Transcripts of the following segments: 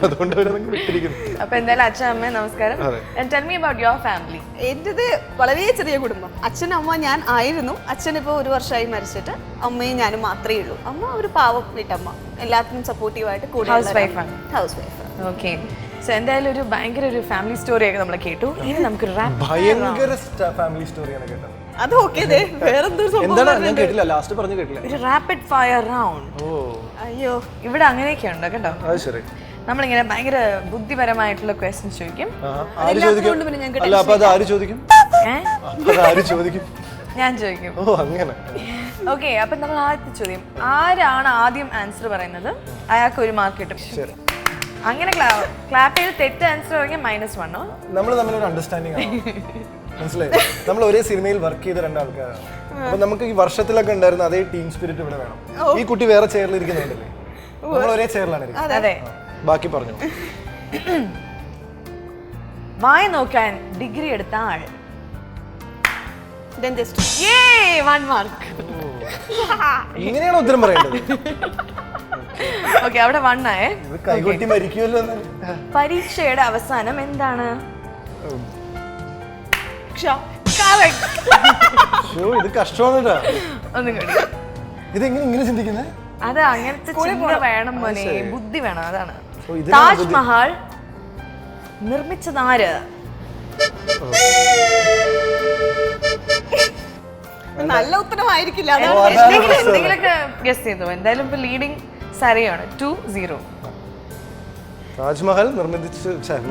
അതുകൊണ്ട് അവരതൊക്കെ വിട്ടിരിക്കുന്നു. അപ്പൊ എന്തായാലും അച്ഛൻ അമ്മ നമസ്കാരം. Tell me about your family. എന്റേത് വളരെ ചെറിയ കുടുംബം. അച്ഛൻ അമ്മ ഞാൻ ആയിരുന്നു. അച്ഛൻ ഇപ്പോൾ 1 വർഷമായി മരിച്ചിട്ട് അമ്മയും ഞാനും മാത്രമേ ഉള്ളൂ. അമ്മ ഒരു പാവം വീട്ടമ്മ, എല്ലാത്തിനും സപ്പോർട്ടീവായിട്ട് കൂടെ ഹൗസ് വൈഫാണ്. House wife. ഓക്കെ. സോ എന്തായാലും ഒരു ഭയങ്കര ഒരു ഫാമിലി സ്റ്റോറിയൊക്കെ നമ്മൾ കേട്ടു. ഇനി നമുക്ക് ഭയങ്കര ഫാമിലി സ്റ്റോറിയാണ് കേട്ടത്. അത് ഓക്കെ. എന്താണ് ഞാൻ കേട്ടില്ല, ലാസ്റ്റ് പറഞ്ഞു കേട്ടില്ല. ഒരു റാപ്പിഡ് ഫയർ റൗണ്ട്. അയ്യോ, ഇവിടെ അങ്ങനെയൊക്കെ ഉണ്ട് കേട്ടോ. അത് ശരി. നമ്മളിങ്ങനെ ഭയങ്കര ബുദ്ധിപരമായിട്ടുള്ള ക്വസ്റ്റ്യൻസ് ചോദിക്കും. ആര് ചോദിക്കും? അല്ല, അപ്പൊ അത് ആര് ചോദിക്കും? ആര് ചോദിക്കും? ഞാൻ ചോദിക്കും. ഓ, അങ്ങനെ. ഓക്കെ. അപ്പൊ നമ്മൾ ആദ്യത്തെ ചോദ്യം, ആരാണ് ആദ്യം ആൻസർ പറയുന്നത് അയാൾക്ക് 1 മാർക്ക് കിട്ടും. അങ്ങനെ ക്ലാപ്പ് ചെയ്ത് തെറ്റ് ആൻസർ പറഞ്ഞാൽ -1. നമ്മൾ തമ്മിലൊരു അണ്ടർസ്റ്റാൻഡിങ് ആണ്, മനസ്സിലായി? നമ്മൾ ഒരേ സിനിമയിൽ വർക്ക് ചെയ്ത 2 ആൾക്കാരാണ്. അപ്പൊ നമുക്ക് ഈ വർഷത്തിലൊക്കെ ഉണ്ടായിരുന്ന അതേ ടീം സ്പിരിറ്റ് ഇവിടെ വേണം. ഈ കുട്ടി വേറെ ചെയറിൽ ഇരിക്കുന്നുണ്ടല്ലേ, നമ്മൾ ഒരേ ചെയറിലാണ് ഇരിക്കുന്നത്. അതെ. ബാക്കി പറഞ്ഞു. വായ നോക്കാൻ ഡിഗ്രി എടുത്ത ആൾ. ഡെന്റിസ്റ്റ്. 1 മാർക്ക്. ഇങ്ങനെയാണ് ഉത്തരം പറയേണ്ടത്. ഓക്കെ, അവിടെ 1 ആയേ. കൈകൊട്ടി മരിക്കുമല്ലോ. പരീക്ഷയുടെ അവസാനം എന്താണ്? ഇത് കഷ്ടമാണ്. ഒന്നും കൂടി. ഇതെങ്ങനെ ഇങ്ങനെ ചിന്തിക്കുന്നത്? അത് അങ്ങനത്തെ ചിന്ത വേണം മോനെ, ബുദ്ധി വേണം. അതാണ്. താജ്മഹൽ നിർമ്മിച്ചതാര്? നല്ല ഉത്തരമായിരിക്കില്ല. എന്തെങ്കിലൊക്കെ ഗസ് ചെയ്തു. എന്തായാലും ഇപ്പൊ ലീഡിങ് സരയാണ്. 2-0. താജ്മഹൽ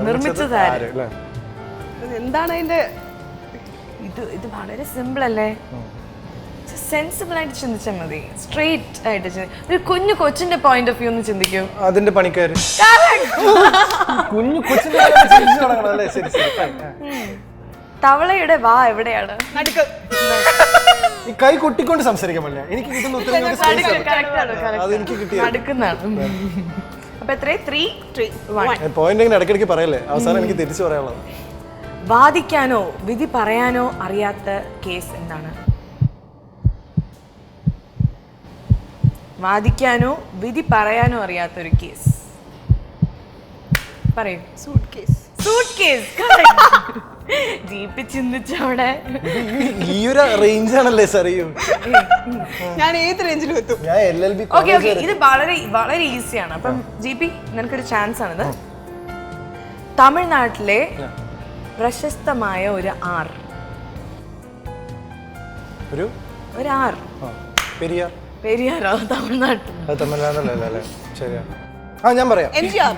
നിർമ്മിച്ചതാര്? എന്താണ് അതിന്റെ? ഇത് വളരെ സിമ്പിൾ അല്ലേ? സെൻസിബിൾ ആയിട്ട് ചിന്തിച്ചാൽ മതി. സ്ട്രെയിറ്റ് ആയിട്ട് ഒരു കുഞ്ഞു കൊച്ചിന്റെ പോയിന്റ് ഓഫ് വ്യൂ ഒന്ന് ചിന്തിക്കൂ. അതിന്റെ പണിക്കാര്. കുഞ്ഞു കൊച്ചിന്റെ തവളയുടെ വാ എവിടെയാണ്? ഈ കൈ കൊട്ടിക്കൊണ്ട് സംസാരിക്കാൻ പറ്റില്ല. എനിക്ക് കിട്ടുന്ന ഉത്തരം അടുക്കുന്നതാണ്. അപ്പൊ എത്രയും 3-1. പോയിന്റ് ഇങ്ങനെ ഇടയ്ക്കിടയ്ക്ക് പറയല്ലേ, അവസാനം എനിക്ക് തിരിച്ചു പറയാനുള്ളത്. വാദിക്കാനോ വിധി പറയാനോ അറിയാത്ത കേസ് എന്താണ്? വാദിക്കാനോ വിധി പറയാനോ അറിയാത്ത ഒരു കേസ് പറയൂ. Suitcase. Suitcase. Jeep ചിന്തിച്ചവിടെ ഈ ഒരു റേഞ്ച് ആണല്ലേ സാർ? ഞാൻ ഏത് റേഞ്ചിലും എത്തും. ഞാൻ LLB. ഓക്കെ, ഇത് വളരെ വളരെ ഈസിയാണ്. അപ്പം GP നിനക്കൊരു ചാൻസ് ആണിത്. തമിഴ്നാട്ടിലെ പ്രശസ്തമായ ഒരു ആർ. ഒരു ആർ. പെരിയാർ. പെരിയാറോ? തമിഴ്നാട്ടിൽ. തമിഴ്നാടല്ലേ? ശരിയാ. ഞാൻ പറയാം. MGR.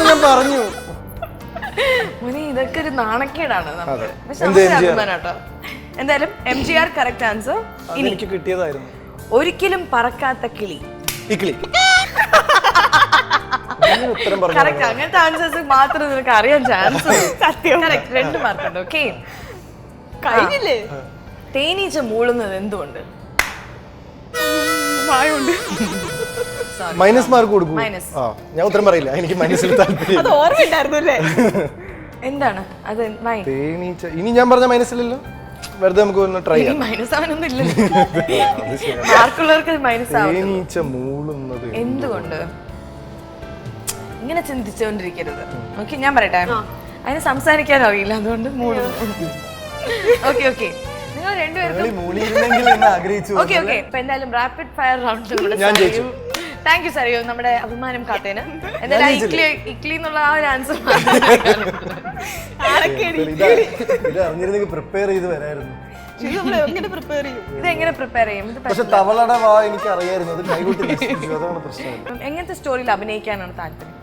ഞാൻ പറഞ്ഞു. ഇതൊക്കെ ഒരു നാണക്കേടാണ്. എന്തായാലും MGR കറക്റ്റ് ആൻസർ. എനിക്ക് കിട്ടിയതായിരുന്നു. ഒരിക്കലും പറക്കാത്ത കിളി. കറക്റ്റ്. അങ്ങനത്തെ ആൻസേഴ്സ് മാത്രം നിനക്ക് അറിയാൻ ചാൻസ്. 2 മാർക്ക് ഉണ്ട്. ഓക്കെ, കഴിഞ്ഞില്ലേ? തേനീച്ച മൂളുന്നത് എന്തുകൊണ്ട്? മൈനസ് മാർക്ക് കൊടുക്കും. ഞാൻ ഉത്തരം പറയില്ല, എനിക്ക് മൈനസിൽ താല്പര്യം. എന്താണ് അത്? തേനീച്ച. ഇനി ഞാൻ പറഞ്ഞ മൈനസിലല്ലോ, വെറുതെ നമുക്ക് ഒന്ന് ട്രൈ ചെയ്യാം. മൈനസ് ആവാനൊന്നും ഇല്ല. മാർക്കുള്ളവർക്ക് മൈനസ് ആവും. തേനീച്ച മൂളുന്നത് എന്തുകൊണ്ട്? ഇങ്ങനെ ചിന്തിച്ചുകൊണ്ടിരിക്കരുത്. ഓക്കെ, ഞാൻ പറയട്ടെ. അതിന് സംസാരിക്കാൻ അറിയില്ല, അതുകൊണ്ട് മൂളുന്നു. ഓക്കെ ഓക്കെ, നിങ്ങൾ രണ്ടുപേരും. ഓക്കെ ഓക്കെ, ഇപ്പൊ എന്തായാലും rapid fire round thank you സറിയോ, നമ്മുടെ അഭിമാനം കാത്തേന്. എന്തായാലും ഇക്ലി എന്നുള്ള ആ ഒരു ആൻസർ ഇതെങ്ങനെ പ്രിപ്പയർ ചെയ്യും? എങ്ങനത്തെ സ്റ്റോറിയിൽ അഭിനയിക്കാനാണ് താല്പര്യം?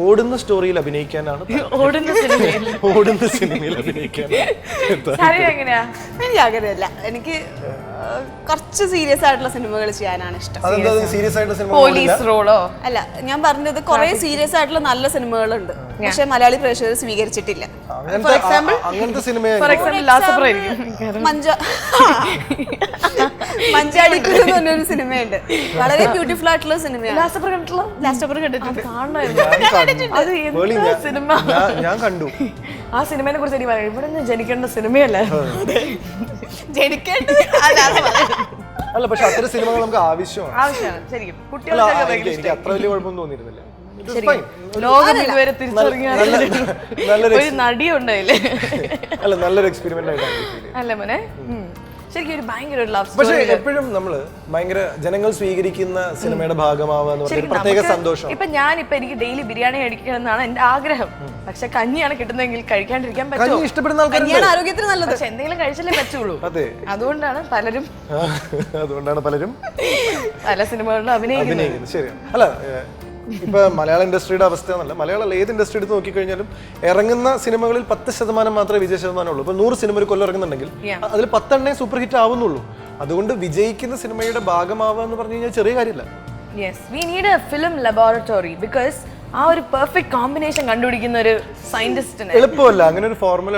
ഓടുന്ന സ്റ്റോറിയിൽ അഭിനയിക്കാനാണ്. ഓടുന്ന സിനിമയിൽ അഭിനയിക്കാനാണ്. എങ്ങനെയാ? എനിക്ക് അങ്ങനെയല്ല, എനിക്ക് കുറച്ച് സീരിയസ് ആയിട്ടുള്ള സിനിമകൾ ചെയ്യാനാണ് ഇഷ്ടം. പോലീസ് റോളോ? അല്ല, ഞാൻ പറഞ്ഞത് കുറെ സീരിയസ് ആയിട്ടുള്ള നല്ല സിനിമകളുണ്ട്, പക്ഷെ മലയാളി പ്രേക്ഷകർ സ്വീകരിച്ചിട്ടില്ല. ഫോർ എക്സാമ്പിൾ മഞ്ചാടി എന്ന് പറഞ്ഞൊരു സിനിമയുണ്ട്, വളരെ ബ്യൂട്ടിഫുൾ ആയിട്ടുള്ള സിനിമയാണ്. ഞാൻ കണ്ടു ആ സിനിമയെ കുറിച്ച് എനിക്ക് പറയാം. ഇവിടെ നിന്ന് ജനിക്കേണ്ട സിനിമയല്ല, ജനിക്കേണ്ട അല്ല പക്ഷെ അത്തരം സിനിമകൾ നമുക്ക് ആവശ്യമാണ്. ആവശ്യമാണ് ശരിക്കും. അല്ല, കുട്ടികൾക്ക് എനിക്ക് അത്ര വലിയ കുഴപ്പമൊന്നും തോന്നിയിരുന്നില്ല. It was fine. ലോകം ഇതുവരെ തിരിച്ചറിഞ്ഞ നല്ലൊരു ഒരു നടിയുണ്ടായില്ലേ? അല്ല നല്ലൊരു എക്സ്പെരിമെന്റ് ആയിട്ടാണ് ഫീൽ ചെയ്തത്. അല്ല മോനെ ശരിക്കും ഒരു ഭയങ്കര ഒരു ലവ് പക്ഷെ സ്റ്റോറി. എപ്പോഴും നമ്മള് ഭയങ്കര ജനങ്ങൾ സ്വീകരിക്കുന്ന സിനിമയുടെ ഭാഗമാവുക എന്ന് പറഞ്ഞ പ്രത്യേക സന്തോഷം. ഇപ്പൊ എനിക്ക് ഡെയിലി ബിരിയാണി കഴിക്കണം എന്നാണ് എന്റെ ആഗ്രഹം. പക്ഷെ കഞ്ഞിയാണ് കിട്ടുന്നതെങ്കിൽ കഴിക്കാണ്ടിരിക്കാൻ കഞ്ഞി പറ്റുമോ? ഇഷ്ടപ്പെടുന്ന ആൾക്കാരുണ്ട്. കഞ്ഞിയാണ് ആരോഗ്യത്തിന് നല്ലത്. പക്ഷെ എന്തെങ്കിലും കഴിച്ചല്ലേ പറ്റുള്ളൂ. അതെ, അതുകൊണ്ടാണ് പലരും പല സിനിമകളിലും അഭിനയിക്കുന്നത്. ശരിയാണ്. അല്ല ഇപ്പൊ മലയാള ഇൻഡസ്ട്രിയുടെ അവസ്ഥ എന്നല്ല, മലയാളം ഏത് ഇൻഡസ്ട്രി എടുത്ത് നോക്കിക്കഴിഞ്ഞാലും ഇറങ്ങുന്ന സിനിമകളിൽ 10% മാത്രമേ വിജയ ശതമാനം ഉള്ളൂ. ഇപ്പൊ 100 സിനിമ ഒരു കൊല്ലം ഇറങ്ങുന്നുണ്ടെങ്കിൽ അതിൽ 10 സൂപ്പർ ഹിറ്റ് ആവുന്നുള്ളൂ. അതുകൊണ്ട് വിജയിക്കുന്ന സിനിമയുടെ ഭാഗമാവുക എന്ന് പറഞ്ഞു കഴിഞ്ഞാൽ ചെറിയ കാര്യമില്ല. Yes, we need A film laboratory because ആ ഒരു പെർഫെക്റ്റ് കോമ്പിനേഷൻ കണ്ടുപിടിക്കുന്ന ഒരു സയന്റിസ്റ്റിന് എളുപ്പമല്ല, അങ്ങനെ ഒരു ഫോർമുല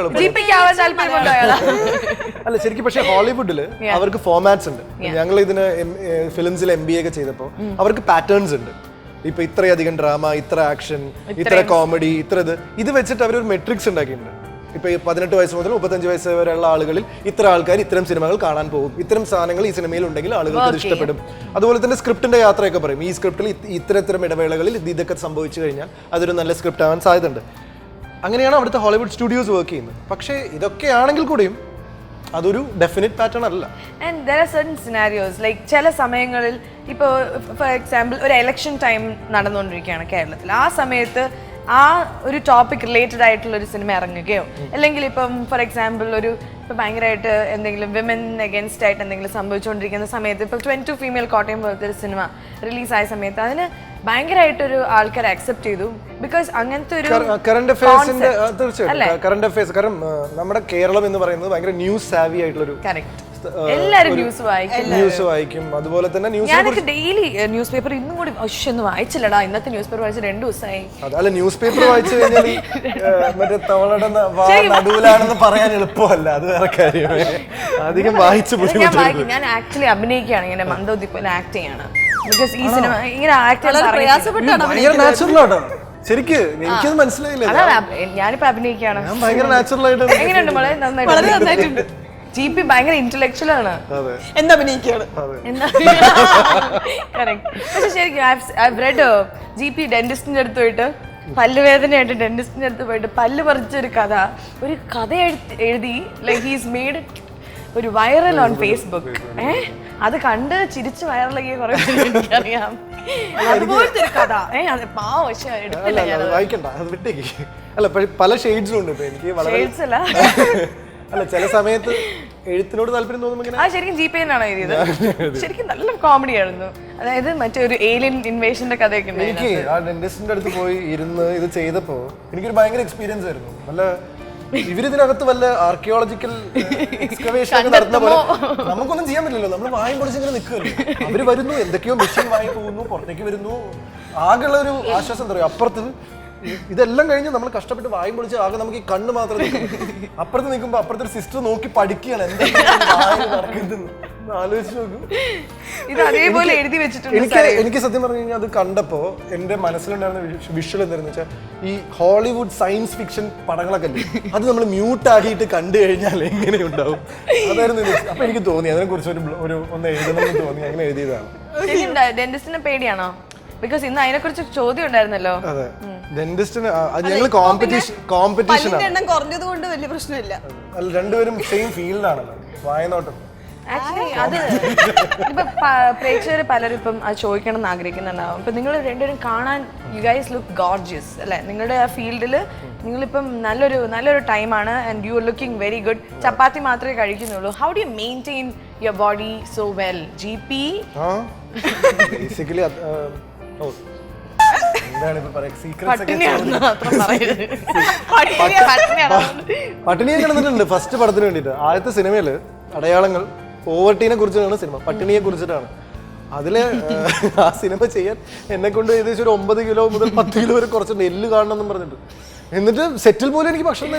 അല്ല ശരിക്കും. പക്ഷെ ഹോളിവുഡിൽ അവർക്ക് ഫോർമാറ്റ്സ് ഉണ്ട്. ഞങ്ങൾ ഇതിന് ഫിലിംസിൽ MBA ഒക്കെ ചെയ്തപ്പോൾ അവർക്ക് പാറ്റേൺസ് ഉണ്ട്. ഇപ്പൊ ഇത്രയധികം ഡ്രാമ, ഇത്ര ആക്ഷൻ, ഇത്ര കോമഡി, ഇത് വെച്ചിട്ട് അവർ ഒരു മെട്രിക്സ് ഉണ്ടാക്കിയിട്ടുണ്ട്. ഇപ്പൊ 18 വയസ്സ് മുതൽ 35 വയസ്സ് വരെയുള്ള ആളുകളിൽ ഇത്ര ആൾക്കാർ ഇത്തരം സിനിമകൾ കാണാൻ പോകും, ഇത്തരം സാധനങ്ങൾ ഈ സിനിമയിൽ ഉണ്ടെങ്കിൽ ആളുകൾക്ക് അത് ഇഷ്ടപ്പെടും. അതുപോലെ തന്നെ സ്ക്രിപ്റ്റിന്റെ യാത്രയൊക്കെ പറയും. ഈ സ്ക്രിപ്റ്റിൽ ഇത്തരം ഇടവേളകളിൽ ഇതൊക്കെ സംഭവിച്ചു കഴിഞ്ഞാൽ അതൊരു നല്ല സ്ക്രിപ്റ്റ് ആവാൻ സാധ്യതയുണ്ട്. അങ്ങനെയാണ് അവിടുത്തെ ഹോളിവുഡ് സ്റ്റുഡിയോസ് വർക്ക് ചെയ്യുന്നത്. പക്ഷേ ഇതൊക്കെ ആണെങ്കിൽ കൂടിയും അതൊരു ഡെഫിനിറ്റ് പാറ്റേൺ അല്ല. And there are certain scenarios like ചില സമയങ്ങളിൽ ഇപ്പോൾ ഫോർ എക്സാമ്പിൾ ഒരു ഇലക്ഷൻ ടൈം നടന്നുകൊണ്ടിരിക്കുകയാണ് കേരളത്തിൽ. ആ സമയത്ത് ആ ഒരു ടോപ്പിക് റിലേറ്റഡ് ആയിട്ടുള്ള ഒരു സിനിമ ഇറങ്ങുകയോ അല്ലെങ്കിൽ ഇപ്പം ഫോർ എക്സാമ്പിൾ ഇപ്പം ഭയങ്കരമായിട്ട് എന്തെങ്കിലും വിമൻ അഗേൻസ്റ്റ് ആയിട്ട് എന്തെങ്കിലും സംഭവിച്ചുകൊണ്ടിരിക്കുന്ന സമയത്ത് ഇപ്പോൾ 22 ഫീമെയിൽ കോട്ടയം പോലത്തെ ഒരു സിനിമ റിലീസായ സമയത്ത് അതിന് ഭയങ്കരമായിട്ടൊരു ആൾക്കാർ അക്സെപ്റ്റ് ചെയ്തു. ബിക്കോസ് അങ്ങനത്തെ ഒരു കറണ്ട് അഫയേഴ്സിന്റെ തീർച്ചയായിട്ടും കറണ്ട് അഫയേഴ്സ്. കാരണം നമ്മുടെ കേരളം എന്ന് പറയുന്നത് ഭയങ്കര ന്യൂസ് സാവി ആയിട്ടുള്ളൊരു, എല്ലാരും ന്യൂസ് വായിക്കും. അതുപോലെ തന്നെ ഞാനൊക്കെ ഡെയിലി ന്യൂസ് പേപ്പർ ഇന്നും കൂടി ഒന്ന് വായിച്ചില്ലടാ. ഇന്നത്തെ ന്യൂസ് പേപ്പർ വായിച്ച 2 ദിവസമായി. അല്ല ന്യൂസ് പേപ്പർ വായിച്ചു കഴിഞ്ഞാൽ മറ്റേ തവളയുടെ നടുവിലാണെന്ന് പറയാൻ എളുപ്പമല്ല, അത് വേറെ കാര്യമേ. അധികം വായിച്ചു ഞാൻ ആക്ച്വലി അഭിനയിക്കുകയാണ്, ഇങ്ങനെ മന്ദോദി പോലെ ആക്ട് ചെയ്യാണ്. ബിക്കോസ് ഈ സിനിമ ഇങ്ങനെ ആക്ട് നാച്ചുറലാണ്. ശരിക്ക് എനിക്കത് മനസ്സിലായില്ല. ഞാനിപ്പോ അഭിനയിക്കുകയാണ്. ഭയങ്കര നാച്ചുറൽ ആയിട്ട് എങ്ങനെയുണ്ട് മോളെ? നന്നായിട്ടുണ്ട്. GP ഭയങ്കര ഇന്റലക്ച്വൽ ആണ്. പക്ഷെ ശരിക്കും GP ഡെന്റിസ്റ്റിന്റെ അടുത്ത് പോയിട്ട് പല്ലുവേദനയായിട്ട് ഡെന്റിസ്റ്റിന്റെ അടുത്ത് പോയിട്ട് പല്ല് പറിച്ചൊരു കഥ എഴുതി ലൈക്ക് ഹീസ് മെയ്ഡ് ഒരു വൈറൽ ഓൺ ഫേസ്ബുക്ക്. അത് കണ്ട് ചിരിച്ച് വൈറലാക്കിയ കുറെ എനിക്കറിയാം. അതുപോലത്തെ ഒരു കഥ വായിക്കണ്ട, അത് വിട്ടേക്ക്. അല്ല പല ഷെയ്ഡ്സും ഉണ്ട്. എനിക്ക് ഷെയ്ഡ്സ് അല്ല, അല്ല ചില സമയത്ത് എഴുത്തിനോട് താല്പര്യം തോന്നുമ്പോൾ ശരിക്കും GP ആണ് എഴുതിയത്. ശരിക്കും നല്ല കോമഡി ആയിരുന്നു. അതായത് മറ്റൊരു ഏലിയൻ ഇൻവേഷന്റെ കഥയൊക്കെ ഉണ്ട്. എനിക്ക് ആ ഡെന്റിസ്റ്റിന്റെ അടുത്ത് പോയി ഇരുന്ന് ഇത് ചെയ്തപ്പോ എനിക്കൊരു ഭയങ്കര എക്സ്പീരിയൻസ് ആയിരുന്നു. നല്ല ഇവരിതിനകത്ത് വല്ല ആർക്കിയോളജിക്കൽ എക്സ്കവേഷൻ ഒക്കെ നടത്തുന്ന പോലെ നമുക്കൊന്നും ചെയ്യാൻ പറ്റില്ലല്ലോ. നമ്മൾ വായും പൊളിച്ചിങ്ങനെ നിൽക്കുമല്ലോ. അവര് വരുന്നു, എന്തൊക്കെയോ മെഷീൻ വാങ്ങി പോകുന്നു, പുറത്തേക്ക് വരുന്നു. ആകെയുള്ള ഒരു ആശ്വാസം എന്താ പറയുക, അപ്പുറത്ത് ഇതെല്ലാം കഴിഞ്ഞ് നമ്മൾ കഷ്ടപ്പെട്ട് വായും പൊളിച്ച് ആകെ നമുക്ക് ഈ കണ്ണ് മാത്രം അപ്പുറത്ത് നിൽക്കുമ്പോൾ അപ്പുറത്തെ ഒരു സിസ്റ്റർ നോക്കി പഠിക്കുകയാണ് എന്തെങ്കിലും ആലോചിച്ച് നോക്കും. ഇത് അതേപോലെ എഴുതി വെച്ചിട്ടുണ്ട്. എനിക്ക് സത്യം പറഞ്ഞു കഴിഞ്ഞാൽ അത് കണ്ടപ്പോ എന്റെ മനസ്സിലുണ്ടായിരുന്ന വിഷ്വൽ എന്തായിരുന്നു വെച്ചാൽ ഈ ഹോളിവുഡ് സയൻസ് ഫിക്ഷൻ പടങ്ങളൊക്കെ അല്ലേ, അത് നമ്മൾ മ്യൂട്ട് ആക്കിയിട്ട് കണ്ടു കഴിഞ്ഞാൽ എങ്ങനെ ഉണ്ടാവും, അതായിരുന്നു. അപ്പൊ എനിക്ക് തോന്നി അതിനെ കുറിച്ച് ഒന്ന് എഴുതണമെന്ന് തോന്നി, അങ്ങനെ എഴുതിയതാണ്. ഡെന്റിസ്റ്റിനെ പേടിയാണോ? ബിക്കോസ് ഇന്ന് അതിനെ കുറിച്ച് ചോദ്യം ഉണ്ടായിരുന്നല്ലോ. അതെ, ഡെന്റിസ്റ്റിന് ഞങ്ങൾ കോമ്പറ്റീഷൻ കുറഞ്ഞത് കൊണ്ട് വലിയ പ്രശ്നമില്ല. അല്ല രണ്ടുപേരും സെയിം ഫീൽഡാണല്ലോ, വായനോട്ടം. ആക്ച്വലി അത് ഇപ്പൊ പ്രേക്ഷകർ പലരും ഇപ്പം അത് ചോദിക്കണം എന്ന് ആഗ്രഹിക്കുന്നുണ്ടാവും. ഇപ്പൊ നിങ്ങൾ രണ്ടുപേരും കാണാൻ യു ഗൈസ് ലുക്ക് ഗോർജിയസ് അല്ലെ? നിങ്ങളുടെ ആ ഫീൽഡിൽ നിങ്ങളിപ്പം നല്ലൊരു ടൈമാണ് and you are looking very good. ചപ്പാത്തി മാത്രമേ കഴിക്കുന്നുള്ളൂ. How do you maintain your body so well? GP basically പട്ടിണിയെ കിടന്നിട്ടുണ്ട് ഫസ്റ്റ് പടത്തിന് വേണ്ടിയിട്ട്. ആദ്യത്തെ സിനിമയില് അടയാളങ്ങൾ പോവർട്ടിനെ കുറിച്ചാണ് സിനിമ, പട്ടിണിയെ കുറിച്ചിട്ടാണ്. അതില് ആ സിനിമ ചെയ്യാൻ എന്നെ കൊണ്ട് ഏകദേശം ഒരു 9 കിലോ മുതൽ 10 കിലോ വരെ കുറച്ച് നെല്ല് കാണണമെന്നും പറഞ്ഞിട്ട്, എന്നിട്ട് സെറ്റിൽ പോലും എനിക്ക് ഭക്ഷണം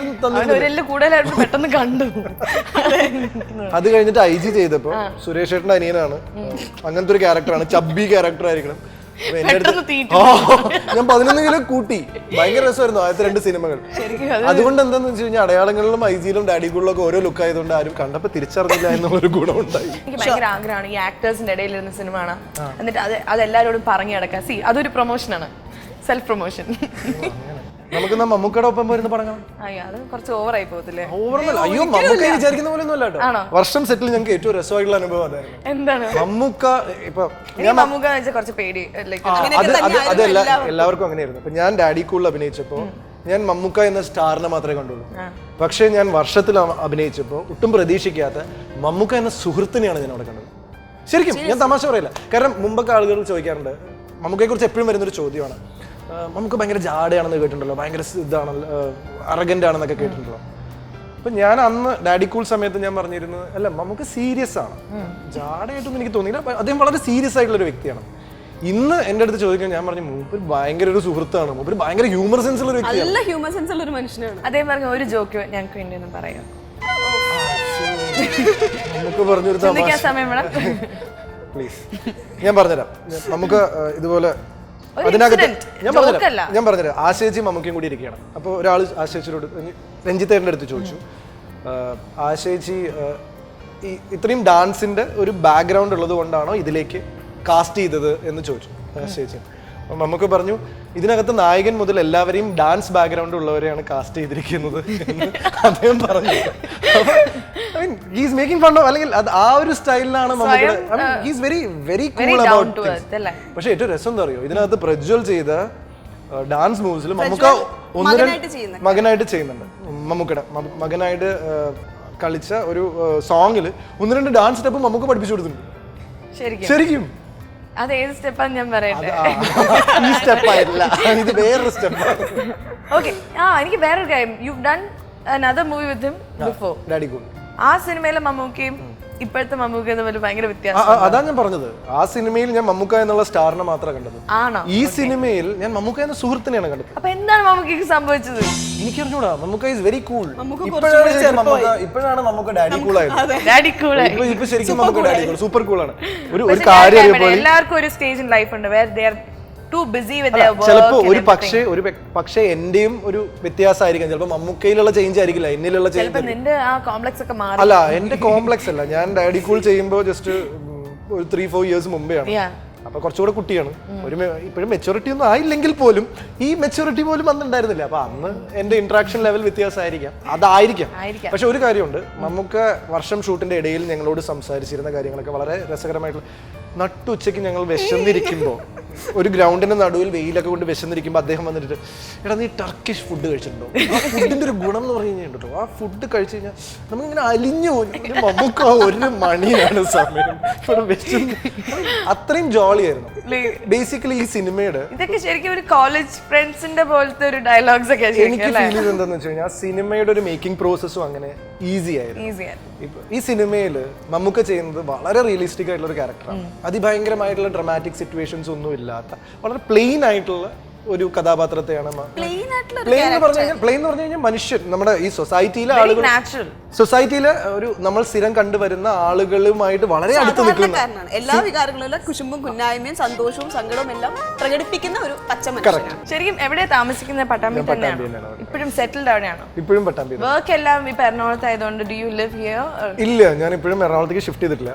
പെട്ടെന്ന് കണ്ടു. അത് കഴിഞ്ഞിട്ട് IG ചെയ്തപ്പോ സുരേഷ് ഏട്ടൻ്റെ അനിയനാണ്, അങ്ങനത്തെ ഒരു ക്യാരക്ടറാണ്, ചബ്ബി ക്യാരക്ടർ ആയിരിക്കണം. അപ്പൊ എന്റെ അടുത്ത് പെട്ടെന്ന് തീറ്റി. ഞാൻ 11 കിലോ കൂട്ടി. ഭയങ്കര രസമായിരുന്നു ആദ്യത്തെ 2 സിനിമകൾ. ശരിക്കും അതുകൊണ്ട് എന്താന്ന് വെച്ച് കഴിഞ്ഞാൽ അടയാളങ്ങളിലും ഐജിയിലും ഡാഡികളിലും ഒക്കെ ഓരോ ലുക്ക് ആയതുകൊണ്ട് ആരും കണ്ടപ്പോ തിരിച്ചറിഞ്ഞില്ല എന്നുള്ളൊരു ഗുണമുണ്ടായി. എനിക്ക് ഭയങ്കര ആഗ്രഹമാണ് ഈ ആക്ടേഴ്സിന്റെ ഇടയിലിരുന്ന സിനിമ കാണാം, എന്നിട്ട് അത് എല്ലാവരോടും പറഞ്ഞു കിടക്കാം. സി അതൊരു പ്രൊമോഷനാണ്, സെൽഫ് പ്രൊമോഷൻ. നമുക്ക് മമ്മൂക്കയുടെ ഒപ്പം വരുന്ന പടങ്ങൾ അയ്യോ അത് കുറച്ച് ഓവറായി പോകത്തില്ലേ? ഓവറല്ല. അയ്യോ മമ്മൂക്ക വിചാരിക്കുന്ന പോലെ ഒന്നും അല്ല കേട്ടോ. വർഷം സെറ്റിൽ ഞങ്ങൾക്ക് ഏറ്റവും രസമായിട്ടുള്ള അനുഭവം അതായിരുന്നു. എന്താണ് മമ്മൂക്ക ഇപ്പൊ മമ്മൂക്ക വെച്ചാൽ കുറച്ച് പേടി like അത് എല്ലാവർക്കും അങ്ങനെയായിരുന്നു. ഇപ്പൊ ഞാൻ ഡാഡി കൂളിൽ അഭിനയിച്ചപ്പോ ഞാൻ മമ്മൂക്ക എന്ന സ്റ്റാറിനെ മാത്രമേ കണ്ടുള്ളൂ. പക്ഷേ ഞാൻ വർഷത്തിൽ അഭിനയിച്ചപ്പോൾ ഒട്ടും പ്രതീക്ഷിക്കാത്ത മമ്മൂക്ക എന്ന സുഹൃത്തിനെയാണ് ഞാൻ അവിടെ കണ്ടത്. ശരിക്കും ഞാൻ തമാശ പറയില്ല. കാരണം മുമ്പൊക്കെ ആളുകൾ ചോദിക്കാറുണ്ട്, മമ്മൂക്കയെ കുറിച്ച് എപ്പോഴും വരുന്നൊരു ചോദ്യമാണ്, നമുക്ക് ഭയങ്കര ജാടയാണെന്ന് കേട്ടിട്ടുണ്ടല്ലോ, ഭയങ്കര ഇതാണല്ലോ, അറഗന്റ് ആണെന്നൊക്കെ കേട്ടിട്ടുണ്ടല്ലോ. അപ്പൊ ഞാൻ അന്ന് ഡാഡി കൂൾ സമയത്ത് ഞാൻ പറഞ്ഞിരുന്നത് അല്ല, നമുക്ക് സീരിയസ് ആണ്, ജാടയായിട്ടൊന്നും എനിക്ക് തോന്നിയില്ല. അദ്ദേഹം വളരെ സീരിയസ് ആയിട്ടുള്ള ഒരു വ്യക്തിയാണ്. ഇന്ന് എന്റെ അടുത്ത് ചോദിക്കാൻ ഞാൻ പറഞ്ഞു, മൂപ്പര് ഭയങ്കര ഒരു സുഹൃത്താണ്, മൂപ്പര് ഭയങ്കര ഹ്യൂമർ സെൻസ് ഉള്ള ഒരു വ്യക്തിയാണ്. നല്ല ഹ്യൂമർ സെൻസ് ഉള്ള ഒരു മനുഷ്യനാണ്. അതേ പറഞ്ഞ ഒരു ജോക്ക് ഞങ്ങൾക്ക് വേണ്ടി ഒന്ന് പറയാം. നമുക്ക് പറഞ്ഞൊരു ചിന്തിക്കാൻ സമയം വേണം. പ്ലീസ് ഞാൻ പറഞ്ഞുതരാം. നമുക്ക് ഇതുപോലെ അതിനകത്ത് ഞാൻ പറഞ്ഞുതരാം. ആശേച്ചി മമ്മൂക്കയും കൂടി ഇരിക്കുകയാണ്. അപ്പോൾ ഒരാൾ ആശേച്ചിയോട്, രഞ്ജിത്തേട്ടൻ്റെ അടുത്ത് ചോദിച്ചു, ആശേച്ചി ഈ ഇത്രയും ഡാൻസിന്റെ ഒരു ബാക്ക്ഗ്രൗണ്ട് ഉള്ളത് കൊണ്ടാണോ ഇതിലേക്ക് കാസ്റ്റ് ചെയ്തത് എന്ന് ചോദിച്ചു ആശേച്ചി. അപ്പം നമുക്ക് പറഞ്ഞു, ഇതിനകത്ത് നായകൻ മുതൽ എല്ലാവരെയും ഡാൻസ് ബാക്ക്ഗ്രൗണ്ട് ഉള്ളവരെയാണ് കാസ്റ്റ് ചെയ്തിരിക്കുന്നത് എന്ന് അദ്ദേഹം പറഞ്ഞു. ഹീസ് മേക്കിംഗ് ഫൺ ഓഫ്, അല്ലെങ്കിൽ അത് ആ ഒരു സ്റ്റൈലിലാണ് നമുക്ക്. He's very very cool about things. പക്ഷെ ഏറ്റവും രസം എന്താ അറിയോ, ഇതിനകത്ത് പ്രജ്വൽ ചെയ്ത ഡാൻസ് മൂവ്സിൽ മമ്മൂക്ക മകനായിട്ട് ചെയ്യുന്നുണ്ട്. മമ്മൂക്കയുടെ മകനായിട്ട് കളിച്ച ഒരു സോങ്ങിൽ 1-2 ഡാൻസ് സ്റ്റെപ്പ് മമ്മൂക്ക പഠിപ്പിച്ചു കൊടുത്തിട്ടുണ്ട്. ശരിക്കും അത് ഏത് സ്റ്റെപ്പാന്ന് ഞാൻ പറയട്ടെ. ഈ സ്റ്റെപ്പ് ആയില്ല, ഇത് വേറൊരു സ്റ്റെപ്പ്. ഓക്കെ, എനിക്ക് വേറൊരു കാര്യം, you done another movie with him before. Daddy cool. ആ സിനിമയിലെ മമ്മൂക്കയും ഇപ്പോഴത്തെ മമ്മൂക്ക തമ്മിൽ ഭയങ്കര വ്യത്യാസം. അതാ ഞാൻ പറഞ്ഞത്, ആ സിനിമയിൽ ഞാൻ മമ്മൂക്ക എന്നുള്ള സ്റ്റാറിനെ മാത്രമേ കണ്ടത്. ആണോ? ഈ സിനിമയിൽ ഞാൻ മമ്മൂക്ക എന്ന സുഹൃത്തിനെയാണ് കണ്ടത്. അപ്പൊ എന്താണ് മമ്മൂക്കയ്ക്ക് സംഭവിച്ചത്? എനിക്കറിഞ്ഞൂടാ. Mammukka is very cool. ഇപ്പോഴാണ് മമ്മൂക്ക ഡാഡി കൂൾ ആയത്. Daddy cool. ഇപ്പൊ ശരിക്കും Mammukka daddy cool, super cool ആണ്. ഒരു കാര്യം എല്ലാവർക്കും ഒരു സ്റ്റേജ് ഇൻ ലൈഫ് ഉണ്ട് where they are too busy with their work. ചിലപ്പോ ഒരു പക്ഷേ എന്റെയും ഒരു വ്യത്യാസമായിരിക്കും. ചിലപ്പോ മമ്മൂക്കയിലുള്ള ചേഞ്ച് ആയിരിക്കില്ല, എന്നിലുള്ള ചേഞ്ച്. നിന്റെ ആ കോംപ്ലക്സ് ഒക്കെ മാറി. അല്ല, എന്റെ കോംപ്ലക്സ് അല്ല. ഞാൻ ഡാഡി കൂൾ ചെയ്യുമ്പോ ജസ്റ്റ് ഒരു 3-4 ഇയേഴ്സ് മുമ്പെയാണ്. അപ്പൊ കുറച്ചുകൂടെ കുട്ടിയാണ്. ഇപ്പോഴും മെച്ചൂരിറ്റി ഒന്നും ആയില്ലെങ്കിൽ പോലും ഈ മെച്ചൂരിറ്റി പോലും അന്നുണ്ടായിരുന്നില്ല. അപ്പൊ അന്ന് എന്റെ ഇന്ററാക്ഷൻ ലെവൽ വ്യത്യാസമായിരിക്കാം, അതായിരിക്കാം. പക്ഷെ ഒരു കാര്യമുണ്ട്, നമുക്ക് വർഷം ഷൂട്ടിന്റെ ഇടയിൽ ഞങ്ങളോട് സംസാരിച്ചിരുന്ന കാര്യങ്ങളൊക്കെ വളരെ രസകരമായിട്ടുള്ള. നട്ടുച്ചയ്ക്ക് ഞങ്ങൾ വിശന്നിരിക്കുമ്പോൾ, ഒരു ഗ്രൗണ്ടിന്റെ നടുവിൽ വെയിലൊക്കെ കൊണ്ട് വിശന്നിരിക്കുമ്പോൾ അദ്ദേഹം വന്നിട്ട്, എടാ നീ ടർക്കിഷ് ഫുഡ് കഴിച്ചിട്ടുണ്ടോ? ആ ഫുഡിന്റെ ഒരു ഗുണം എന്ന് പറഞ്ഞു കഴിഞ്ഞിട്ടുണ്ടോ, ആ ഫുഡ് കഴിച്ചു കഴിഞ്ഞാൽ നമുക്കിങ്ങനെ അലിഞ്ഞു പോകും. നമുക്ക് 1 മണിയാണ് സമയം, അത്രയും ജോളി ആയിരുന്നു. ബേസിക്കലി ഈ സിനിമയുടെ ഇതൊക്കെ ശരിക്കും ഒരു കോളേജ് ഫ്രണ്ട്സിന്റെ പോലത്തെ ഒരു ഡയലോഗ്സ് ഒക്കെ എനിക്ക് ഫീൽ ചെയ്ത് എന്താന്ന് വെച്ച് കഴിഞ്ഞാൽ, സിനിമയുടെ ഒരു മേക്കിംഗ് പ്രോസസ്സും അങ്ങനെ ഈസി ആയിരുന്നു. ഈ സിനിമയിൽ മമ്മൂക്ക ചെയ്യുന്നത് വളരെ റിയലിസ്റ്റിക് ആയിട്ടുള്ള ഒരു ക്യാരക്ടറാണ്. അതിഭയങ്കരമായിട്ടുള്ള ഡ്രമാറ്റിക് സിറ്റുവേഷൻസ് ഒന്നും ഇല്ലാത്ത വളരെ പ്ലെയിൻ ആയിട്ടുള്ള ഒരു കഥാപാത്രത്തെയാണ്. പ്ലെയിൻ എന്ന് പറഞ്ഞു കഴിഞ്ഞാൽ മനുഷ്യൻ, നമ്മുടെ ഈ സൊസൈറ്റിയിലെ ആളുകൾ, സൊസൈറ്റിയിലെ ഒരു നമ്മൾ സ്ഥിരം കണ്ടുവരുന്ന ആളുകളുമായിട്ട് വളരെ അടുത്ത് നിൽക്കുന്ന, എല്ലാ വികാരങ്ങളിലും കുശുമ്പും കുന്നായ്മയും സന്തോഷവും സങ്കടവും എല്ലാം പ്രകടിപ്പിക്കുന്ന ഒരു പച്ചമനുഷ്യനാണ്. ശരിക്കും എവിടെ താമസിക്കുന്നത്? പട്ടാമ്പി തന്നെയാണ്. ഇപ്പോഴും സെറ്റിൽഡ് അവിടെയാണോ? ഇപ്പോഴും പട്ടാമ്പി. വർക്ക് എല്ലാം ഇപ്പൊ എറണാകുളത്ത് ആയതുകൊണ്ട് ഡു യു ലിവ് ഹിയർ? ഇല്ല, ഞാൻ ഇപ്പോഴും എറണാകുളത്തേക്ക് ഷിഫ്റ്റ് ചെയ്തിട്ടില്ല.